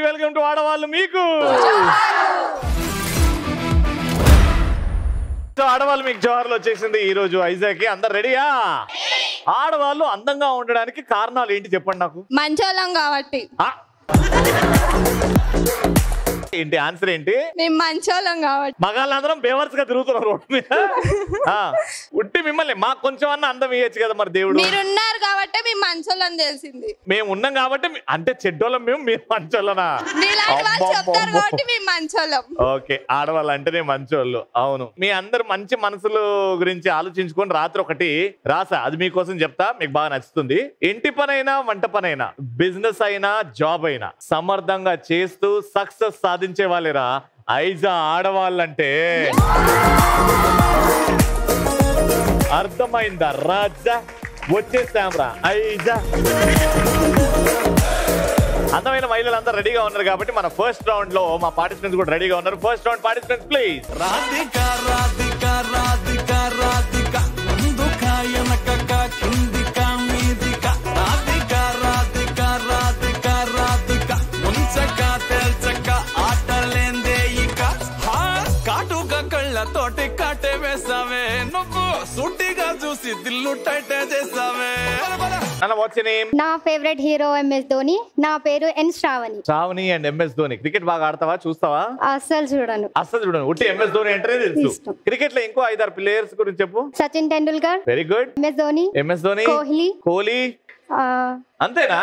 Welcome to ఆడవాళ్ళు మీకు. ఆడవాళ్ళు మీకు జోహార్లు వచ్చేసింది ఈ రోజు ఐజాక్. అందరు రెడీయా? ఆడవాళ్ళు అందంగా ఉండడానికి కారణాలు ఏంటి చెప్పండి నాకు. మంచోళ్ళం కాబట్టి. ఏంటి ఆన్సర్ ఏంటి? మేము మంచోళ్ళం కాబట్టి. మగాళ్ళందరం బేవర్స్ గా తిరుగుతున్నారు రోడ్డు మీద. ఉట్టి మిమ్మల్ని మాకు కొంచెం అన్న అందం ఇయ్యచ్చు కదా మరి దేవుడు. మీరున్నారు కాబట్టి మేము మంచోళ్ళం తెలిసింది. మేము ఉన్నాం కాబట్టి అంటే చెడ్డోళ్ళం మేము, మీరు మంచోళ్ళనా? ఓకే, ఆడవాళ్ళు అంటేనే మంచోళ్ళు. అవును, మీ అందరు మంచి మనసులు గురించి ఆలోచించుకొని రాత్రి ఒకటి రాసా, అది మీకోసం చెప్తా, మీకు బాగా నచ్చుతుంది. ఇంటి పనైనా వంట పనైనా బిజినెస్ అయినా జాబ్ అయినా సమర్థంగా చేస్తూ సక్సెస్ సాధించే వాళ్ళేరా ఐజా ఆడవాళ్ళంటే. అర్థమైందా రాజా? వచ్చేసాంరా ఐజా. అందమైన మహిళలందరూ రెడీగా ఉన్నారు కాబట్టి మన ఫస్ట్ రౌండ్ లో మా పార్టిసిపెంట్స్ కూడా రెడీగా ఉన్నారు. First round participants please. తోటి కాటే వేసావే నువ్వు సూటిగా చూసి దిల్లు టైట్ చేసావే. నా ఫేవరెట్ హీరో ఎంఎస్ ధోని. నా పేరు N Sravani. Sravani and MS Dhoni. Cricket బాగా ఆడతావా? చూస్తావా? అస్సలు చూడను. అస్సలు చూడను. ఉట్టి ఎంఎస్ ధోని అంటే తెలుసు. క్రికెట్ లో ఇంకో 5-6 ప్లేయర్స్ గురించి చెప్పు. Sachin Tendulkar. Very good. MS Dhoni. Kohli. అంతేనా?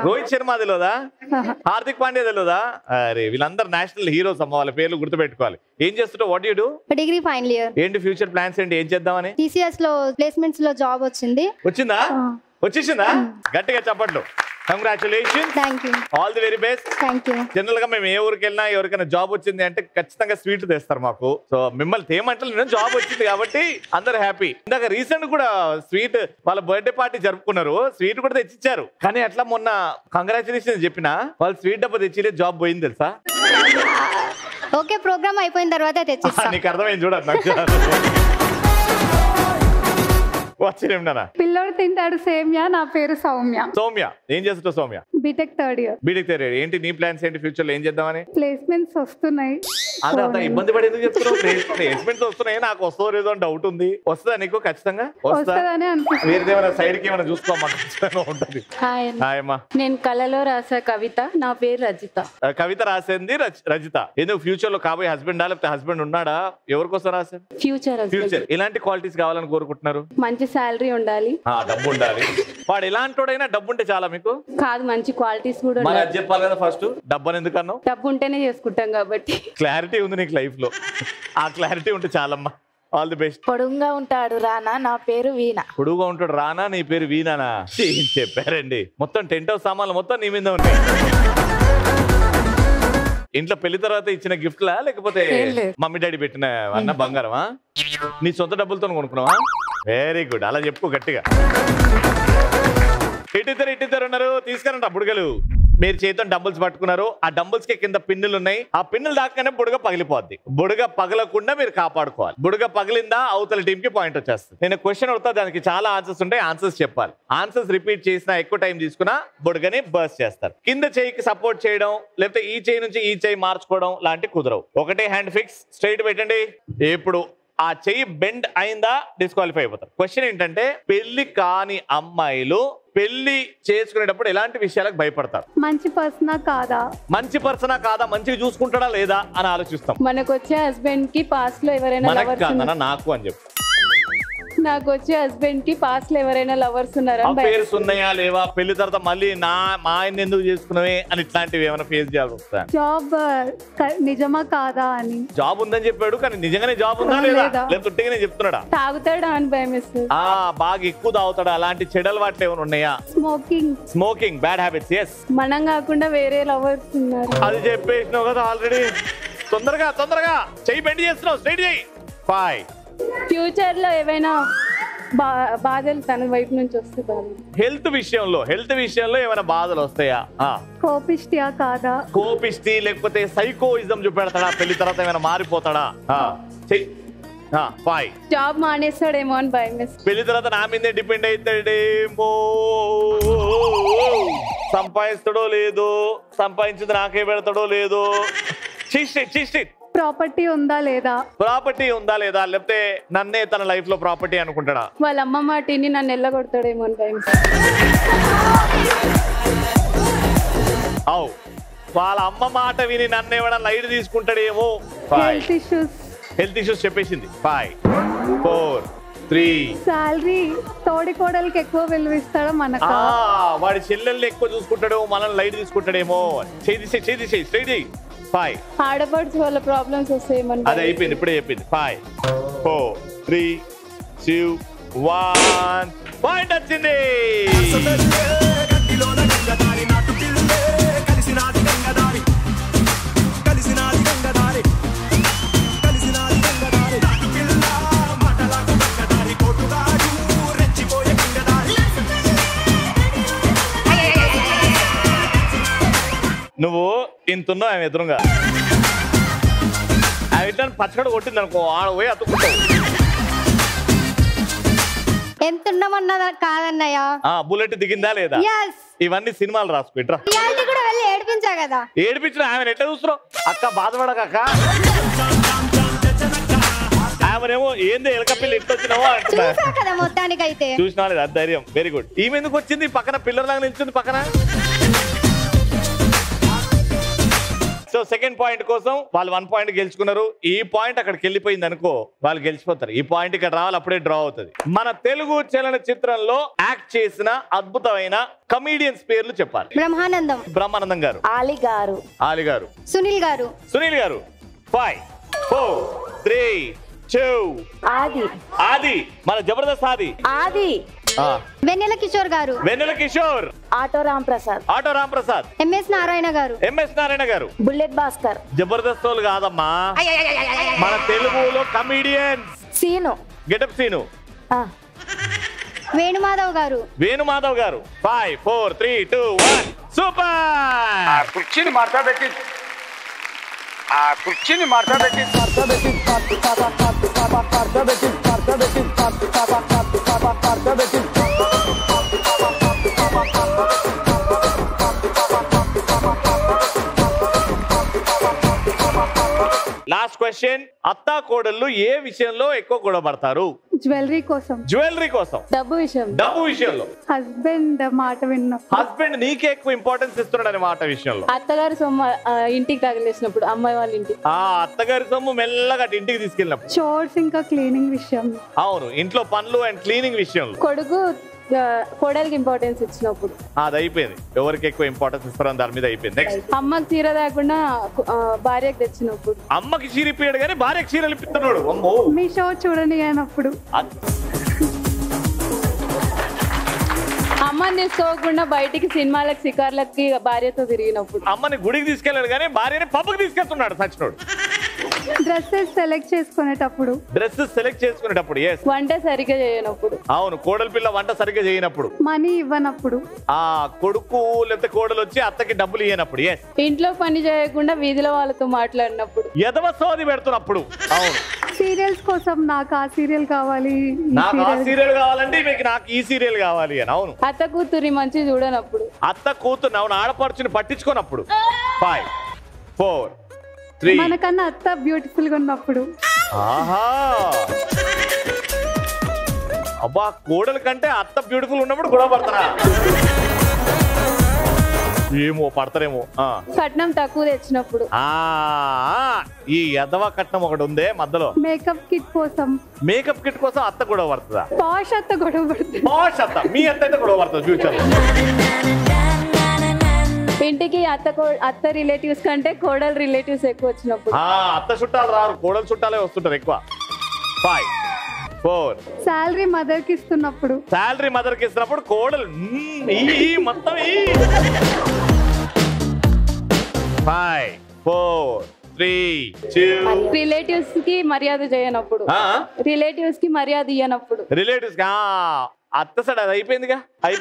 రోహిత్ శర్మ తెలియదా? హార్దిక్ పాండ్యా తెలియదా? అరే వీళ్ళందరూ నేషనల్ హీరోస్ అమ్మ, వాళ్ళ పేర్లు గుర్తుపెట్టుకోవాలి. ఏం చేస్తుంటావు? What you do? Degree final year. ఏంటి ఫ్యూచర్ ప్లాన్స్ ఏంటి? ఏం చేద్దామని? టీసీఎస్ లో ప్లేస్మెంట్స్ లో జాబ్ వచ్చింది. వచ్చిందా? వచ్చేసిందా? గట్టిగా చెప్పట్లు. Congratulations. Thank you. All the very best. Thank you. General గా మేము ఏ ఊరికి వెళ్ళినా ఎవరికైనా జాబ్ వచ్చింది అంటే ఖచ్చితంగా స్వీట్ తెస్తారు మాకు. సో మిమ్మల్ని తేమంటే నేను జాబ్ వచ్చింది కాబట్టి అందరు హ్యాపీ. ఇందాక రీసెంట్ కూడా స్వీట్ వాళ్ళ బర్త్డే పార్టీ జరుపుకున్నారు, స్వీట్ కూడా తెచ్చిచ్చారు. కానీ అట్లా మొన్న కంగ్రాచులేషన్ చెప్పినా వాళ్ళు స్వీట్ డబ్బా తెచ్చి జాబ్ పోయింది తెలుసా? ఓకే, ప్రోగ్రామ్ అయిపోయిన తర్వాత తెచ్చిస్తా. నీకు అర్థమైంది చూడ. పిల్లోడు తింటాడు సేమ్యా. నా పేరు సౌమ్య. సౌమ్య ఏం చేస్తుంటావు? Soumya BTech third year. BTech third year. ఏంటి నీ ప్లాన్స్ ఏంటి ఫ్యూచర్ లో? ఏం చేద్దామని? ప్లేస్మెంట్స్ వస్తున్నాయి. అంత ఇబ్బంది పడి ఎందుకు చెప్తున్నావు? ప్లేస్మెంట్స్ వస్తున్నాయి, నాకు వస్తుందో లేదో అని డౌట్ ఉంది. వస్తుందా నీకు? ఖచ్చితంగా వస్తుందని అనిపిస్తుంది. వేరేదేమైనా సైడ్ కి ఏమైనా చూసుకోమా ఉంటుంది. హాయ్ అమ్మా. నేను కళలో రాసా కవిత. నా పేరు రజిత. కవిత రాసింది రజిత. ఎందుకు ఫ్యూచర్ లో కాబోయే హస్బెండా లేకపోతే హస్బెండ్ ఉన్నాడా? ఎవరి కోసం రాశారు? ఫ్యూచర్. ఎలాంటి క్వాలిటీస్ కావాలని కోరుకుంటున్నారు? మంచి శాలరీ ఉండాలి, డబ్బు ఉండాలి. వాడు ఎలాంటోడైనా డబ్బు ఉంటే చాలా మీకు కాదు, మంచి క్వాలిటీస్ కూడా ఉండాలి. చెప్పాలి కదా ఫస్ట్. డబ్బు అని ఎందుకన్నావు? డబ్బు ఉంటేనే చేసుకుంటాం కాబట్టి. క్లారిటీ ఉంది నీకు లైఫ్ లో, ఆ క్లారిటీ ఉంటే చాలమ్మా. All the best. పొడుగుగా ఉంటాడు రానా. నా పేరు వీణ. పొడుగుగా ఉంటాడు రానా. నీ పేరు వీణానా? చెప్పారండి. మొత్తం టెంట్ హౌస్ సామాన్లు మొత్తం నీ మీద ఉంటాయి. ఇంట్లో పెళ్లి తర్వాత ఇచ్చిన గిఫ్ట్ లా లేకపోతే మమ్మీ డాడీ పెట్టిన అన్న బంగారమా? నీ సొంత డబ్బులతో కొనుక్కున్నావా? వెరీ గుడ్, అలా చెప్పు గట్టిగా. ఇట్టిద్దరు ఉన్నారు, తీసుకురండి ఆ బుడగలు. మీరు చేతితో డంబుల్స్ పట్టుకున్నారు, ఆ డంబుల్స్ కి కింద పిన్నులు ఉన్నాయి. ఆ పిన్నులు దాకానే బుడగ పగిలిపోద్ది. బుడగ పగలకుండా మీరు కాపాడుకోవాలి. బుడగ పగిలిందా అవతల టీం కి పాయింట్ వచ్చేస్తుంది. నేను క్వశ్చన్ అడుగుతా, దానికి చాలా ఆన్సర్స్ ఉంటాయి, ఆన్సర్స్ చెప్పాలి. ఆన్సర్స్ రిపీట్ చేసినా ఎక్కువ టైం తీసుకున్నా బుడగని బర్స్ట్ చేస్తారు. కింద చేయికి సపోర్ట్ చేయడం లేకపోతే ఈ చేయి నుంచి ఈ చేయి మార్చుకోవడం లాంటి కుదరవు. ఒకటే హ్యాండ్ ఫిక్స్, స్ట్రైట్ పెట్టండి. ఇప్పుడు ఆ చెయ్యి బెండ్ అయిందా డిస్క్వాలిఫై అయిపోతారు. క్వశ్చన్ ఏంటంటే, పెళ్లి కాని అమ్మాయిలు పెళ్లి చేసుకునేటప్పుడు ఎలాంటి విషయాలకు భయపడతారు? మంచి పర్సనా కాదా, మంచిగా చూసుకుంటాడా లేదా అని ఆలోచిస్తాం. మనకు వచ్చే హస్బెండ్ కి పాస్ట్ లో ఎవరైనా నాకు అని చెప్పు. నాకు వచ్చే హస్బెండ్ కి పాస్ట్ లో ఎవరైనా లవర్స్ ఉన్నారా? పేర్స్ ఉన్నాయా లేవా? పెళ్లి తర్వాత మళ్ళీ మా ఆయన ఎందుకు చేసుకున్నావే అని ఇట్లాంటివి ఏమైనా ఫేస్ చేయాల్సి వస్తా? జాబ్ నిజమా కాదా అని. జాబ్ ఉందని చెప్పాడు, కానీ నిజంగానే జాబ్ ఉందా లేదా లేకపోతే చెప్తున్నాడా? తాగుతాడా అని భయం వేస్తుంది. బాగా ఎక్కువ తాగుతాడా? అలాంటి చెడు అలవాట్లు ఏమైనా ఉన్నాయా? Smoking bad habits. ఎస్. మనం కాకుండా వేరే లవర్స్ ఉన్నారు. అది చెప్పేసినావు కదా ఆల్రెడీ. తొందరగా చెయ్యి బెండ్ చేస్తున్నావు, స్ట్రైట్ చేయి. 5. ఫ్యూచర్ లో ఏమైనా బాధలు తన వైపు నుంచి వస్తే హెల్త్ విషయంలో ఏమైనా బాధలు వస్తాయా? కోపిష్టియా కాదా? కోపిష్టి లేకపోతే సైకోయిజం చూపెడతాడా? పెళ్లి తర్వాత ఏమైనా మారిపోతాడా? 5. జాబ్ మానేస్తాడేమో అని భయం. పెళ్లి తర్వాత నా మీదే డిపెండ్ అవుతాడేమో. సమ్ సంపాదిస్తాడో లేదో, సంపాదించింది నాకే పెడతాడో లేదో. చీస్టి ప్రాపర్టీ ఉందా లేదా, ప్రాపర్టీ ఉందా లేదా, లేకపోతే నన్నే తన లైఫ్ లో ప్రాపర్టీ అనుకుంటాడా? వాళ్ళ అమ్మ మాటిని నన్ను ఎల్లగొడతాడేమో అని భయం. అవు వాళ్ళ అమ్మ మాట విని నన్ను ఏమైనా లైట్ తీసుకుంటాడేమో. హెల్త్ ఇష్యూస్ చెప్పేసింది. 5 4 3. సాలరీ తోడి కోడలికి ఎక్కువ విలువిస్తాడా మనకు? వాడి చెల్లెల్ని ఎక్కువ చూసుకుంటాడో, మనల్ని లైట్ తీసుకుంటాడేమో. చేయి 5. ఆడపడుచు వాళ్ళ ప్రాబ్లమ్స్ వస్తాయేమని. అది అయిపోయింది, ఇప్పుడే చెప్పింది. 5 4 3 2 1. పాయింట్ వచ్చింది. నువ్వు ఇంతున్నావు ఆమె ఎదురుగా, ఆమె ఇట్లా పచ్చడి కొట్టింది అనుకో, ఆడ పోయి అతుక్కుంటావు. ఎంత ఉన్నామన్నదా కాదన్నయ్య. బుల్లెట్ దిగిందా లేదా, ఇవన్నీ సినిమాలు రాసుకుంటా. కూడా వెళ్ళి ఏడిపించా కదా. ఏడిపించిన ఆమెను ఎట్లా చూస్తున్నావు? అక్క బాధపడక, ఆమెనేమో ఏంది ఎలకపిల్లి ఇట్లా వచ్చినావో కదా. మొత్తానికి అయితే చూసినా లేదా? ధైర్యం, వెరీ గుడ్. ఈమె ఎందుకు వచ్చింది పక్కన, పిల్లర్లాగా నిల్చుంది పక్కన. సో సెకండ్ పాయింట్ కోసం వాళ్ళు 1 పాయింట్ గెలుచుకున్నారు. ఈ పాయింట్ అక్కడికి వెళ్ళిపోయింది అనుకో, వాళ్ళు గెలిచిపోతారు. ఈ పాయింట్ ఇక్కడ రావాలి, అప్పుడే డ్రా అవుతుంది. మన తెలుగు చలనచిత్రంలో యాక్ట్ చేసిన అద్భుతమైన కమీడియన్స్ పేర్లు చెప్పాలి. బ్రహ్మానందం గారు, ఆలి గారు, సునీల్ గారు. 5 4 3 2. ఆది మన జబర్దస్త్ ఆది. వెన్నెల కిషోర్, ఆటో రామ్ ప్రసాద్, ఎంఎస్ నారాయణ గారు, బుల్లెట్ భాస్కర్. జబర్దస్త్ వాళ్ళు కాదమ్మా, మన తెలుగులో కమీడియన్స్. Getup scene. వేణుమాధవ్ గారు. 5 4 3 2 1. సూపర్. కుర్చీని మార్చబెట్టి లాస్ట్ క్వశ్చన్. అత్తా కోడళ్ళు ఏ విషయంలో ఎక్కువ గొడవ పడతారు? జ్యువెలరీ కోసం, డబ్బు విషయంలో. హస్బెండ్ మాట విన్నప్పుడు. హస్బెండ్ నీకే ఎక్కువ ఇంపార్టెన్స్ ఇస్తున్నాడు అనే మాట విషయంలో. అత్తగారి సొమ్ము ఇంటికి తగిలేసినప్పుడు, అమ్మాయి వాళ్ళ ఇంటికి. అత్తగారి సొమ్ము మెల్లగా ఇంటికి తీసుకెళ్ళినప్పుడు. చోర్స్ ఇంకా క్లీనింగ్ విషయంలో. అవును, ఇంట్లో పనులు అండ్ క్లీనింగ్ విషయంలో. కొడుకు కోడలికి ఇంపార్టెన్స్ ఇచ్చినప్పుడు. అది అయిపోయింది, ఎవరికి ఎక్కువ ఇంపార్టెన్స్ ఇస్తారో దాని మీద అయిపోయింది. నెక్స్ట్. అమ్మకి చీర లేకుండా భార్యకు తెచ్చినప్పుడు. అమ్మకి చీర ఇప్పాడు కానీ భార్యకు చీరలు ఇప్పిస్తున్నాడు. మీ షో చూడండి అయినప్పుడు. అమ్మని తీసుకోకుండా బయటికి సినిమాలకు షికార్లకి భార్యతో తిరిగినప్పుడు. అమ్మని గుడికి తీసుకెళ్ళాడు కానీ భార్యని పబ్బుకి తీసుకెళ్తున్నాడు సచ్చినోడు. డ్రెస్సెస్ సెలెక్ట్ చేసుకునేటప్పుడు. వంట సరిగ్గా చేయనప్పుడు. అవును, కోడలి పిల్ల వంట సరిగ్గా చేయనప్పుడు. మనీ ఇవ్వనప్పుడు. కొడుకు లేకపోతే కోడలు వచ్చి అత్తకి డబ్బులు ఇవ్వనప్పుడు. ఇంట్లో పని చేయకుండా వీధిలో వాళ్ళతో మాట్లాడినప్పుడు. ఎదవ సోది పెడుతున్నప్పుడు. అవును, సీరియల్స్ కోసం నాకు ఆ సీరియల్ కావాలి, నాకు ఆ సీరియల్ కావాలంటే మీకు నాకు ఈ సీరియల్ కావాలి అని. అవును, అత్త కూతురి మంచి చూడనప్పుడు. అత్త కూతురు అవును ఆడపడుచుని పట్టించుకున్నప్పుడు. 5 4 3. మనకన్నా అత్త బ్యూటిఫుల్ గా ఉన్నప్పుడు. అబ్బా, కోడల కంటే అత్త బ్యూటిఫుల్ ఉన్నప్పుడు గొడవ పడతారా? ఏమో పడతారేమో. కట్నం తక్కువ తెచ్చినప్పుడు. ఈ యదవ కట్నం ఒకటి ఉందే మధ్యలో. మేకప్ కిట్ కోసం అత్త గొడవ పడుతుందా? పాష్ అత్త గొడవ పడుతుంది. పాష్ అత్త, మీ అత్త అయితే గొడవ పడుతుంది ఫ్యూచర్ లో. ఇంటికి అత్త రిలేటివ్స్ కంటే కోడలు రిలేటివ్స్ ఎక్కువ వచ్చినప్పుడు. అత్త చుట్టాలు రారు, కోడలు చుట్టాలే వస్తుంటారు ఎక్కువ. 5 4. శాలరీ మదర్ కి ఇస్తున్నప్పుడు. కోడలు మొత్తం. 5 4 3 2. రిలేటివ్స్ కి మర్యాద చేయనప్పుడు. రిలేటివ్స్ అత్త సైడ్ అది అయిపోయిందిగా. 5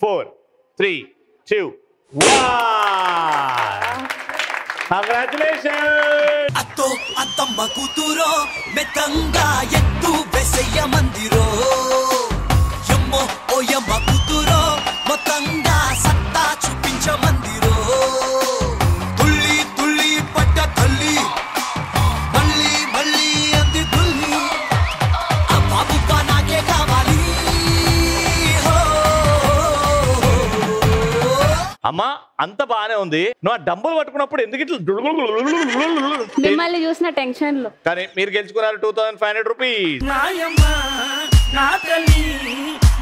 4 3 2 1. కంగ్రాచులేషన్. అత్తో అత్తమ్మ కూతురో మెత్తంగా ఎత్తు వెసయ్య మందిరో యమ్మో ఓ యమ్మ కూతురో మొత్తంగా అమ్మా అంత బానే ఉంది, నువ్వు ఆ డంబుల్ పట్టుకున్నప్పుడు ఎందుకు ఇట్లా మిమ్మల్ని చూసిన టెన్షన్ లో. కానీ మీరు గెలుచుకున్నారు 2500 రూపీస్. నాయమ్మ నా తల్లి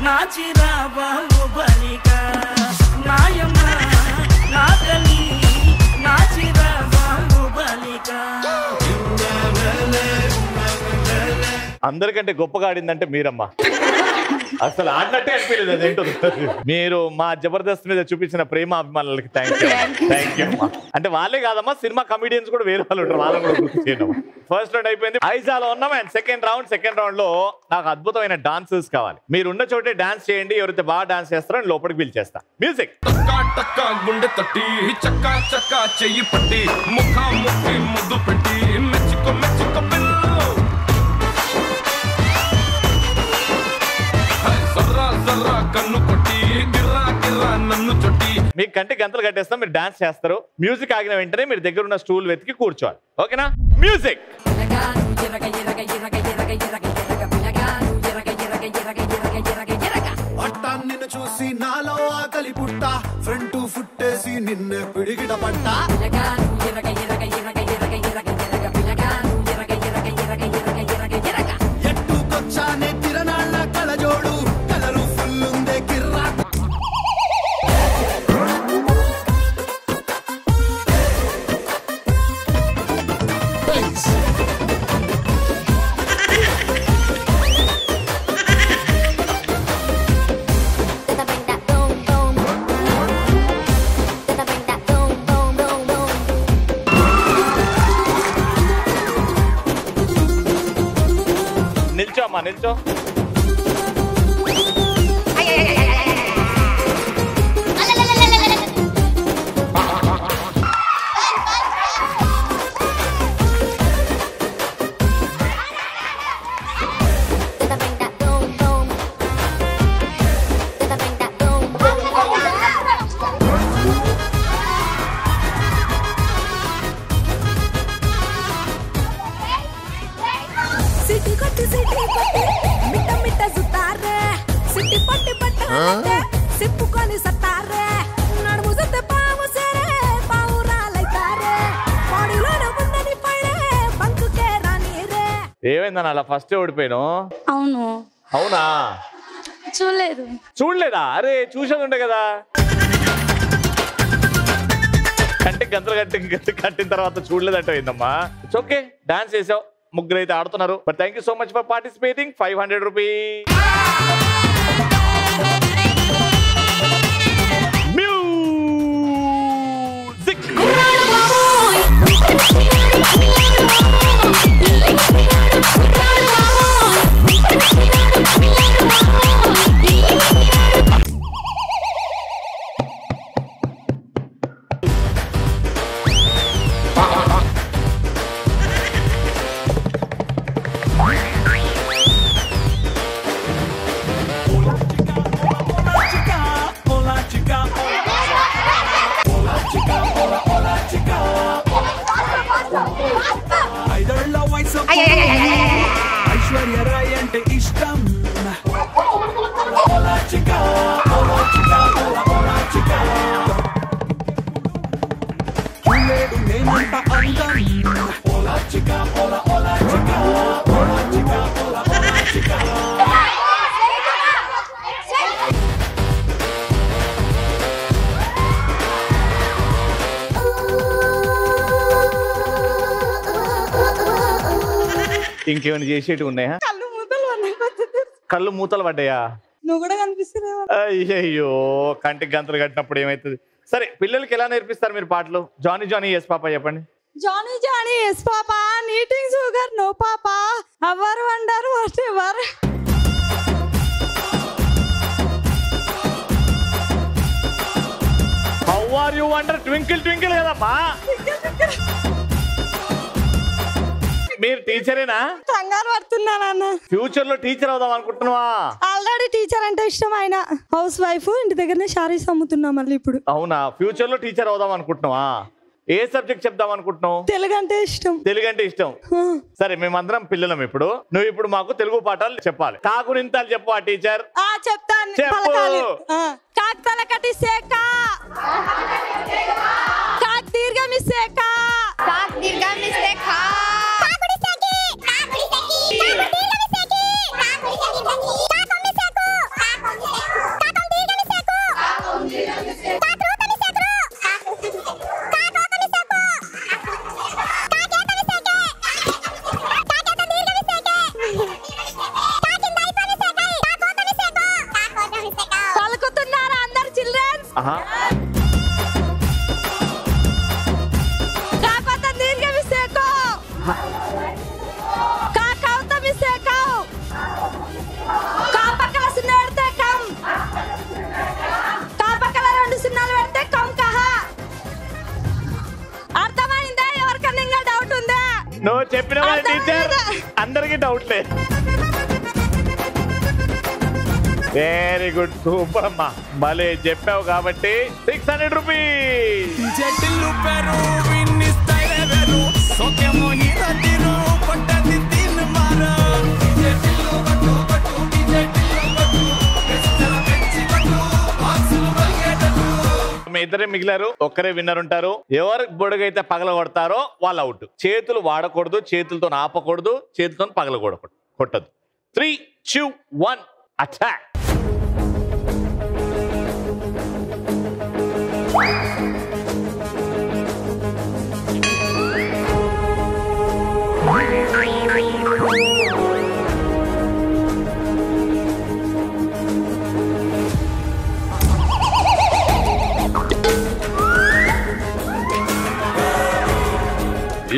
నా చిరాబాబు బలిక నాయమ్మ నా తల్లి నా చిరాబాబు బలిక. అందరికంటే గొప్పగా ఆడిందంటే మీరమ్మా. అసలు ఆడినట్టే అనిపించలేదు అదేంటో. మీరు మా జబర్దస్త్ మీద చూపించిన ప్రేమ అభిమానులకి థ్యాంక్ యూ అమ్మా. అంటే వాళ్ళే కాదమ్మా, సినిమా కమిడియన్స్ కూడా వేరే వాళ్ళు ఉంటారు, వాళ్ళని కూడా గుర్తు చేయడం. ఫస్ట్ రౌండ్ అయిపోయింది, ఐజాలో ఉన్నాం. అండ్ సెకండ్ రౌండ్ లో నాకు అద్భుతమైన డాన్సర్స్ కావాలి. మీరు ఉన్న చోటే డాన్స్ చేయండి, ఎవరైతే బాగా డాన్స్ చేస్తారో అని లోపలికి పిలిచేస్తా. మ్యూజిక్. టక్కా గుండె తట్టి చక్కా చక్కా చెయ్యి పట్టి ముఖా ముఖి ముద్దు పెట్టి మెచ్చుకో మెచ్చుకో పిల్ల జర్రా జర్రా కన్ను కొట్టి గిర్రా గిర్రా నన్ను చొట్టి. మీ కంటి గంతలు కట్టేస్తాం, మీరు డాన్స్ చేస్తారు. మ్యూజిక్ ఆగిన వెంటనే మీరు దగ్గర ఉన్న స్టూల్ వెతికి కూర్చోవాలి. ఓకేనా? మ్యూజిక్. నిన్ను చూసి నాలో ఆకలి పుట్ట ఫ్రంట్ ఫుట్టేసి నిన్ను పిడిగిట పట్ట ఎట్టుకొచ్చానే తిరణాళ్ళ కలజోడు కలరు ఫుల్ ఉందే కిర్రా. నిల్చో అమ్మా, నిల్చో. ఏమైందని అలా ఫస్ట్ ఓడిపోయాను? అవును. అవునా? చూడలేదు. చూడలేదా? అరే చూసేది ఉండే కదా. కంటికి గంతలు కట్టిన తర్వాత చూడలేదంటే ఏందమ్మా. ఇట్స్ ఓకే, డాన్స్ చేసావు, ముగ్గురు అయితే ఆడుతున్నారు. But thank you so much for participating. 500 rupees. Music. Aishwarya Rai అంటే ఇష్టం చూడలేదు నేనంట అందం ఇంకేమైనా చేసేటి ఉన్నాయా? కళ్ళు మూతలు పడ్డాయా? నువ్వు కూడా కనిపిస్తున్నావు. అయ్యయ్యో, కంటికి గంతలు కట్టినప్పుడు ఏమైతుంది? సరే, పిల్లలకి ఎలా నేర్పిస్తారు మీరు పాటలు? జానీ జానీ ఎస్ పాప చెప్పండి. Johnny Johnny yes papa, eating sugar no papa, our wonder what ever. How are you wonder twinkle twinkle కదమ్మా. మీరు టీచరేనా? కంగారు పడుతున్నానన్న. ఫ్యూచర్ లో టీచర్ అవుదాం అనుకుంటున్నావా? ఆల్రెడీ టీచర్ అంటే ఇష్టం, ఆయన హౌస్ వైఫ్, ఇంటి దగ్గరనే శారీస్ అమ్ముతున్నా మళ్ళీ ఇప్పుడు. అవునా? ఫ్యూచర్ లో టీచర్ అవుదాం అనుకుంటున్నావా? ఏ సబ్జెక్ట్ చెప్దాం అనుకుంటున్నావు? తెలుగు అంటే ఇష్టం. తెలుగు అంటే ఇష్టం. సరే, మేమందరం పిల్లలం. ఇప్పుడు నువ్వు ఇప్పుడు మాకు తెలుగు పాఠాలు చెప్పాలి. కాకునింతాలు చెప్పు ఆ టీచర్. చెప్తాను. చెప్పు. కాకతల కటి సేక కాకపోతే దీర్ఘ విసేకో కాకౌత విసేకో కాపకల సున్నా పెడితే కం కాపకల 2 సున్నాలు పెడితే కం కహా. అర్థమైందా? ఎవరికన్నా ఇంకా డౌట్ ఉందా? నువ్వు చెప్పిన టీచర్ అందరికి డౌట్ లేదు. వెరీ గుడ్, సూపర్ అమ్మా, భలే చెప్పావు కాబట్టి 600 రూపీస్. మీ ఇద్దరే మిగిలారు, ఒక్కరే విన్నర్ ఉంటారు. ఎవరు బుడగైతే పగల కొడతారో వాళ్ళు అవుట్. చేతులు వాడకూడదు, చేతులతో ఆపకూడదు, చేతులతో పగలకూడదు, కొట్టదు. 3, 2, 1 అటాక్.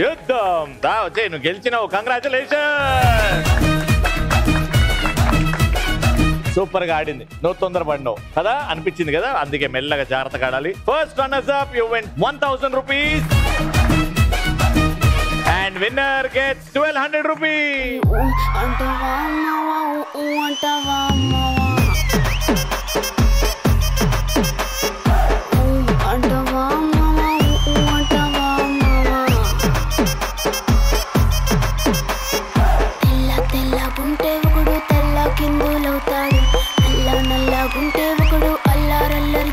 యుద్ధం దా వచ్చే, నువ్వు గెలిచినావు, కంగ్రాచులేషన్. సూపర్ గా ఆడింది, నువ్వు తొందరపడినావు కదా అనిపించింది కదా, అందుకే మెల్లగా జాగ్రత్తగా ఆడాలి. First runners up you win 1000 rupees and winner gets 1200 rupees.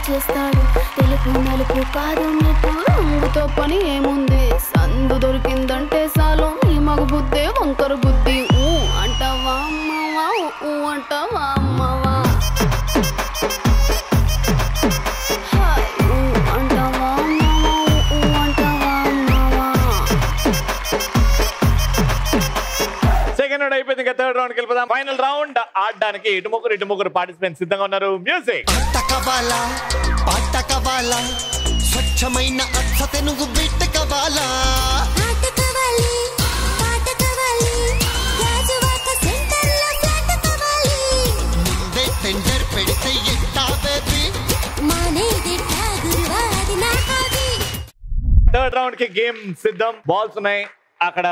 చేస్తాడు తెలుపు నలుపు కాదు నీకు రంగుతో పని ఏముంది, సందు దొరికిందంటే చాలు ఈ మగ బుద్ధే వంకర బుద్ధి. అంటావా అమ్మవా, అంటావా అమ్మవా, అంటావా అమ్మవా, అంటావా అమ్మవా. సెకండ్ రౌండ్ అయిపోయింది, ఇంకా థర్డ్ రౌండ్కి వెళ్ళిపోదాం. ఫైనల్ రౌండ్ ఆడడానికి ఇటు ముగ్గురు పార్టిసిపెంట్స్ సిద్ధంగా ఉన్నారు. మ్యూజిక్. పాట కవాలా స్వచ్ఛమైన అచ్చతే నువ్వు బిట్ట కవాలా పాట కవాలి పాట కవాలి రాజువాక సెంటర్లో ఫ్లాట్ కవాలి ముందే టెండర్ పెడితే ఎట్టా బేబీ మానేది గురువాది నా హాబీ. థర్డ్ రౌండ్ కి గేమ్ సిద్ధం. బాల్స్ ఉన్నాయి, అక్కడ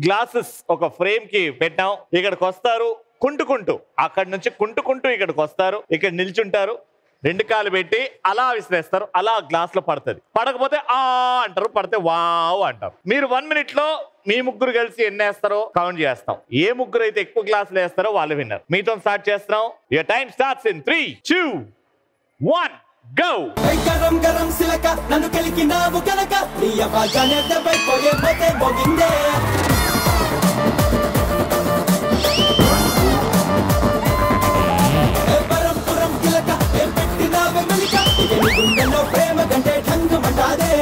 గ్లాసెస్ ఒక ఫ్రేమ్ కి పెట్టాం. ఇక్కడికి వస్తారు కుంటుకుంటూ, అక్కడ నుంచి కుంటుకుంటూ ఇక్కడికి వస్తారు, ఇక్కడ నిల్చుంటారు, 2 కాళ్ళు పెట్టి అలా విసిరేస్తారు, అలా గ్లాస్ లో పడుతుంది. పడకపోతే ఆ అంటారు, పడితే వావ్ అంటారు. మీరు 1 minute లో మీ ముగ్గురు కలిసి ఎన్ని వేస్తారో కౌంట్ చేస్తాం. ఏ ముగ్గురు అయితే ఎక్కువ గ్లాసులు వేస్తారో వాళ్ళు విన్నర్. మీతో స్టార్ట్ చేస్తున్నాం. Your time starts in 3, 2, 1 go. గరం గరం సిలక నన్ను కలికినావు కనుక నీ అవాజానే దెబ్బైపోయే పోతే పోగిందే. ప్రేమ కంటే ఠంగమంటాదే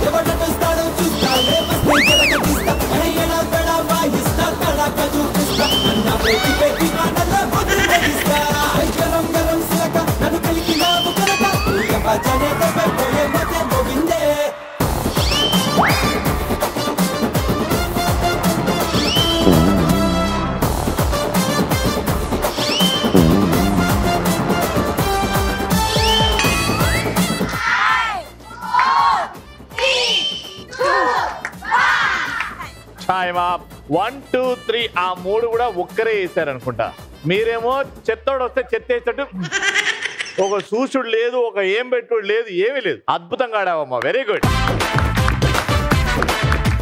ఎవడొస్తాడో చూస్తాడే ఎలా తడా వాయిస్తా తడా చూపిస్తా అన్న పెట్టి పెట్టి మాటల్లో వదిలేస్తా. గరం గరం సిలక నన్ను కలికినావు కనుక అవాజానే దెబ్బైపోయే పోతే పోగిందే. Time up. 1, 2, 3 ఆ 3 కూడా ఒక్కరే వేసారు అనుకుంటా. మీరేమో చెత్తోడు వస్తే చెత్త వేసేటట్టు ఒక సూసుడు లేదు, ఒక ఏం పెట్టుడు లేదు, ఏమీ లేదు. అద్భుతంగా ఆడావమ్మా, వెరీ గుడ్.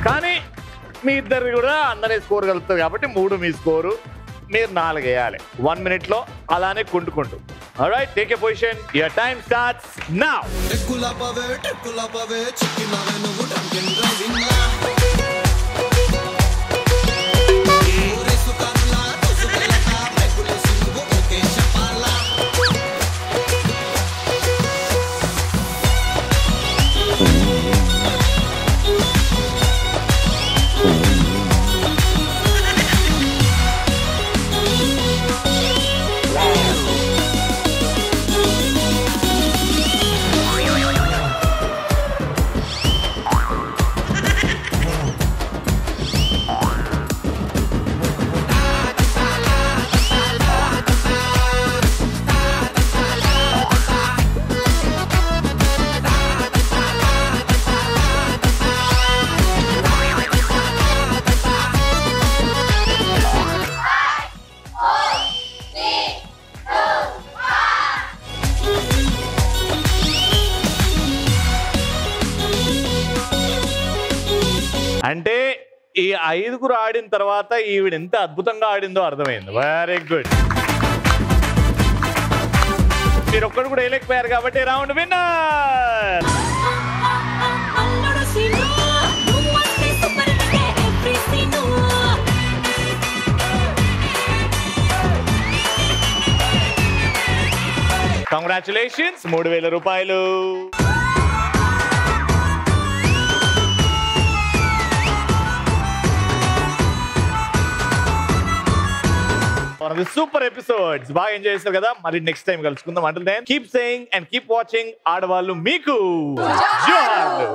కానీ మీ ఇద్దరు కూడా అందరే స్కోర్ కలుగుతుంది కాబట్టి 3 మీ స్కోరు, మీరు 4 వేయాలి 1 minute లో, అలానే కుంటుకుంటూ. Alright, take a position. Your time starts now. అంటే ఈ 5గురు ఆడిన తర్వాత ఈవిడ ఎంత అద్భుతంగా ఆడిందో అర్థమైంది. Very good. మీరు ఒక్కడు కూడా వేయలేకపోయారు కాబట్టి రౌండ్ విన్నర్. కంగ్రాచులేషన్స్, 3000 రూపాయలు. సూపర్ ఎపిసోడ్స్ బాగా ఎంజాయ్ చేస్తారు కదా. మరి నెక్స్ట్ టైం కలుసుకుందాం. అంటే keep saying and keep watching. ఆడవాళ్ళు మీకు జోహార్లు.